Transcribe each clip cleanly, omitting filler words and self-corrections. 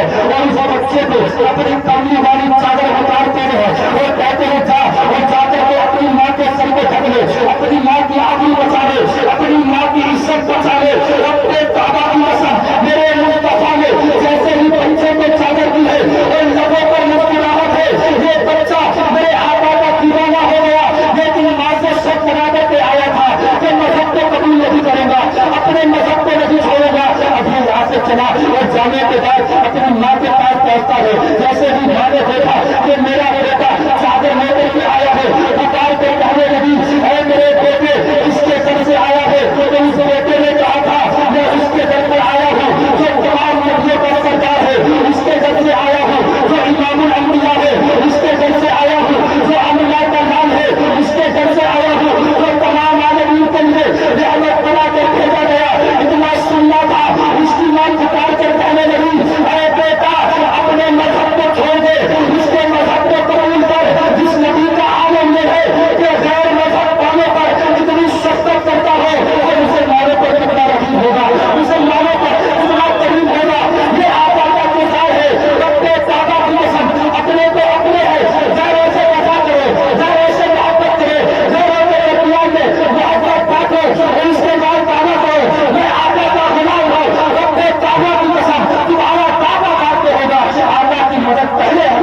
ہے اور اس بچے کو اپنی کملی والی چادر اتارتے رہے اور کہتے ہیں جا اور چادر کو اپنی ماں کے سر پہ ڈھک لے، اپنی ماں کی آبرو بچا لے، اپنی ماں کی عزت بچا لے۔ اپنے بابا کی قسم میرے مصطفیٰ نے جیسے ہی بچے کو چادر دی ہے اور لبوں پر مسکراہٹ ہے، یہ بچہ میرے آقا کا دیوانہ ہو گیا، لیکن ماں سے شک بنا کے آیا تھا کہ مذہب کو قبول نہیں کروں گا، اپنے مذہب کو نہیں چھوڑوں گا۔ ابھی یہاں سے چلا اور جانے کے بعد اپنی ماں کے پاس پہنچتا ہے، جیسے ہی ماں نے دیکھا کہ میرا بیٹا چادر لے کر کے آیا ہے، پکار کے کہنے لگی اے میرے بیٹے اس کے گھر سے آیا ہے۔ تو اس بیٹے نے کہا تھا میں اس کے گھر پر آیا ہوں جو تمام نبیوں کا سردار ہے، اس کے گھر سے آیا ہوں جو امام الانبیاء ہے، اس کے گھر سے آیا ہوں جو اللہ کا نام ہے، اس کے گھر سے آیا ہوں جو تمام عالمین کے لیے رحمت بنا کر بھیجا گیا۔ اتنا سننا تھا، اس کی ماں پکار کر کہنے لگی اے بیٹا اپنے مذہب کو چھوڑ دے، اس کے مذہب کو قبول کر جس نبی کا عالم یہ ہے کہ غیر مذہب والوں پر اتنی شفقت کرتا ہے اور مسلمانوں پر کتنا رحیم ہوگا، مسلمانوں پر کتنا کریم ہوگا۔ یہ آقا کا کردار ہے۔ اپنے دادا کی قسم اپنے کو اپنے ہے، غیروں سے وفا کرے، غیروں سے محبت کرے، غیروں کے درمیان میں محبت بانٹو اور اس کے بعد دعویٰ کرو میں آقا کا غلام ہوں۔ اپنے دادا کی قسم تمہارا دادا بات پہ ہوگا، آقا کی مدد پہلے ہے۔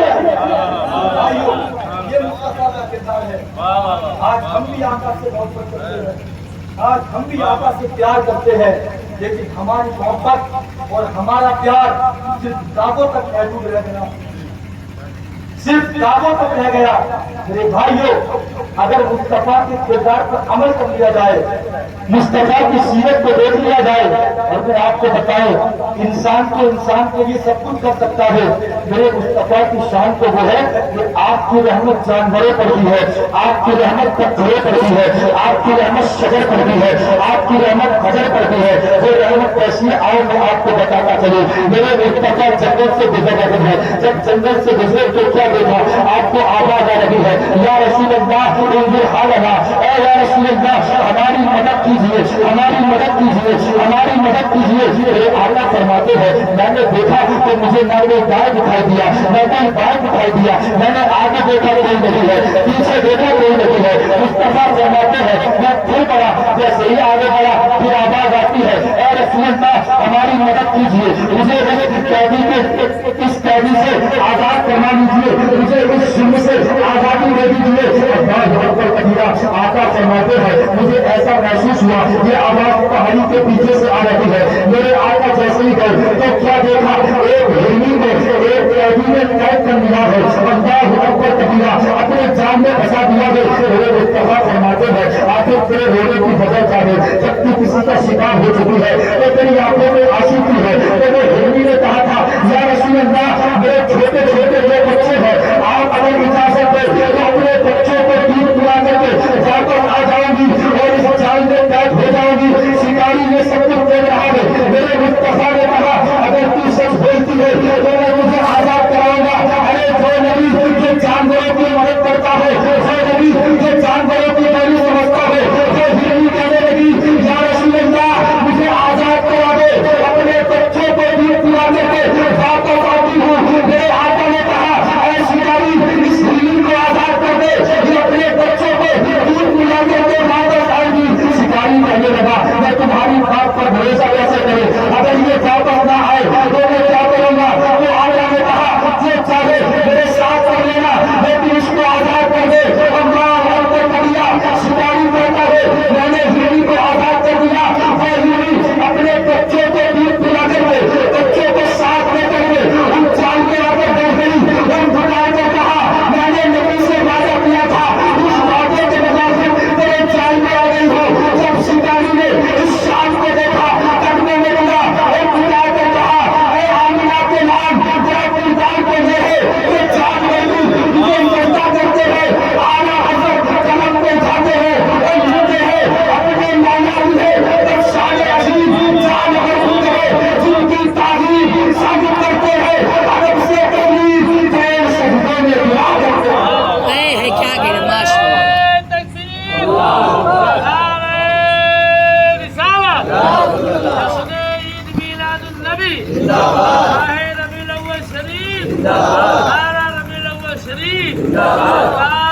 یہ مصطفیٰ کا کردار ہے۔ آج ہم بھی آقا سے محبت کرتے ہیں، آج ہم بھی آقا سے پیار کرتے ہیں، لیکن ہماری محبت اور ہمارا پیار صرف دعووں تک محدود رہ گیا، صرف دعووں تک رہ گیا۔ میرے بھائیوں اگر مصطفیٰ کے کردار پر عمل کر لیا جائے، مصطفیٰ کی سیرت کو دیکھ لیا جائے، اور میں آپ کو بتاؤں انسان کے لیے سب کچھ کر سکتا ہے، میرے مصطفیٰ کی شان تو وہ ہے کہ آپ کی رحمت جانوروں پر بھی ہے، آپ کی رحمت پتھروں پر بھی ہے، آپ کی رحمت شجر پر بھی ہے، آپ کی رحمت حجر پر بھی ہے۔ وہ رحمت کیسی ہے آؤ میں آپ کو بتاتا چلوں۔ میرے مصطفیٰ جنگل سے گزر رہے ہیں، جب جنگل سے گزرے تو کیا دیکھا؟ آپ کو آواز آ رہی ہے یا رسول اللہ انظر حالنا، اے یا رسول اللہ ہماری مدد کیجیے، ہماری مدد کیجیے، ہماری مدد کیجیے۔ میرے آقا فرماتے ہیں میں نے دیکھا کہ مجھے نہ وہ دائیں دکھائی دیا نہ کوئی بائیں دکھائی دیا، میں نے آگے دیکھا کوئی نہیں ہے، پیچھے دیکھا کوئی نہیں ہے۔ مصطفیٰ فرماتے ہیں میں پھر بڑا، جیسے ہی آگے بڑھا پھر آواز آتی ہے اے رسول اللہ ہماری مدد کیجیے، مجھے اس قیدی سے آزاد کروا دیجیے، مجھے اس جرم سے آزادی دے دیجیے۔ آقا فرماتے ہیں مجھے ایسا محسوس ہوا یہ آواز پہاڑی کے پیچھے سے آ رہی ہے۔ میرے آقا جیسے ہی گئے تو کیا دیکھا؟ ایک ہرنی میں ایک قیدی نے قید کر لیا ہے، اللہ اکبر کبیرہ، اپنے جان میں پھنسا دیا ہے۔ میرے مصطفیٰ فرماتے ہیں آخر تیرے رونے کی وجہ کیا ہے؟ جب تو کسی کا شکار ہو چکی ہے تو تیری آنکھوں میں آنسو کی ہے؟ تو وہ ہرنی نے کہا تھا یا رسول اللہ میرے چھوٹے چھوٹے دو بچے ہیں، آپ اگر اجازت دیں تو اپنے بچوں کو دودھ پلا کر کے واپس آ جاؤں گی اور اس جال میں قید ہو جاؤں گی۔ شکاری نے سب کچھ دے رہا ہے، میرے مصطفیٰ نے کہا اگر تو سچ بولتی ہے تو میں مجھے آزاد کراؤں گا۔ ارے جو نبی جو جانوروں کی مدد کرتا ہے، جو نبی جو جانوروں کی بڑی سمجھتا ہے، جو ہرنی کہنے لگی یا رسول اللہ مجھے آزاد کرا دے، اپنے بچوں کو دودھ پلانے کے واپس آتی ہوں۔ میرے آقا نے کہا اے شکاری اس ہرنی کو آزاد کر دے، یہ اپنے بچوں کو دودھ پلانے کے واپس آئے گی۔ شکاری کہنے لگا میں تمہاری بات پر بھروسہ کیسے کروں، اگر یہ واپس نہ آئے تو میں کیا کروں گا؟ تو آقا نے کہا جو چاہے میرے ساتھ کر لینا، لیکن اس کو آزاد کر دے۔ اللہ اکبر کبیرہ، شکاری کہتا ہے میں نے ہرنی کو آزاد کر دیا، وہ ہرنی اپنے بچوں کو دودھ پلانے میں بچوں کو ساتھ لے کر کے ان جال کے آگے بیٹھ گئی۔ ان بھٹائے کو کہا میں نے نبی سے وعدہ کیا تھا، اس وعدے کے مطابق تیرے جال میں آ گئی ہو۔ جب شکاری نے اس شان کو دیکھا کرنے میں لگا، ایک بھٹائے کو کہا اے آمنہ کے نام تیرا کردار کو یہ ہے کہ جان میں مجھے مردہ کرتے ہیں، اعلیٰ حضرت قلم پہ جاتے ہیں اور جھوٹے ہیں اپنے مولا انہیں بخشان عظیم جان محمود ہے جن کی تعظیم سب کرتے ہیں، عرب سے تبلیغ دیر سجدے میں دعا کرتے ہیں۔ کیا کہ ماشاء رسالت عید میلاد النبی ربیع الاول شریف نعرہ ربیع الاول شریف نعرہ